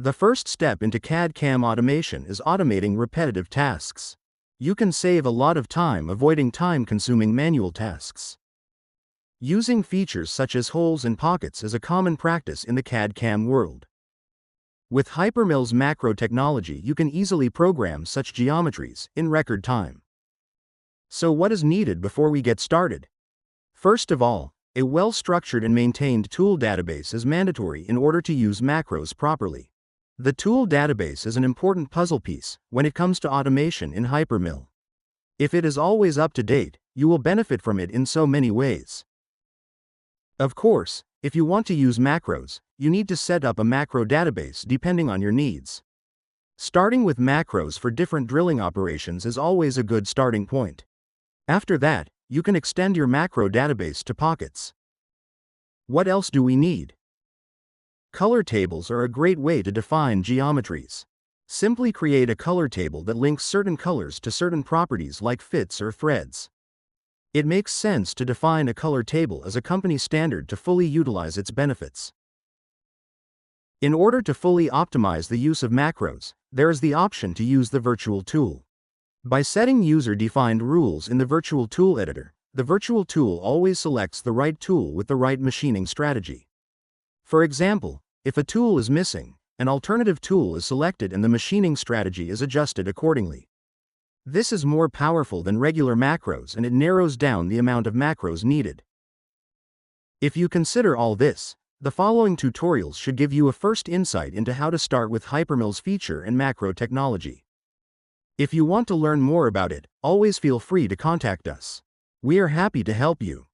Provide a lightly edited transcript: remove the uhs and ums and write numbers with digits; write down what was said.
The first step into CAD/CAM automation is automating repetitive tasks. You can save a lot of time avoiding time-consuming manual tasks. Using features such as holes and pockets is a common practice in the CAD/CAM world. With hyperMILL's macro technology, you can easily program such geometries in record time. So what is needed before we get started? First of all, a well-structured and maintained tool database is mandatory in order to use macros properly. The tool database is an important puzzle piece when it comes to automation in hyperMILL. If it is always up to date, you will benefit from it in so many ways. Of course, if you want to use macros, you need to set up a macro database depending on your needs. Starting with macros for different drilling operations is always a good starting point. After that, you can extend your macro database to pockets. What else do we need? Color tables are a great way to define geometries. Simply create a color table that links certain colors to certain properties like fits or threads. It makes sense to define a color table as a company standard to fully utilize its benefits. In order to fully optimize the use of macros, there is the option to use the virtual tool. By setting user-defined rules in the virtual tool editor, the virtual tool always selects the right tool with the right machining strategy. For example, if a tool is missing, an alternative tool is selected and the machining strategy is adjusted accordingly. This is more powerful than regular macros and it narrows down the amount of macros needed. If you consider all this, the following tutorials should give you a first insight into how to start with hyperMILL's feature and macro technology. If you want to learn more about it, always feel free to contact us. We are happy to help you.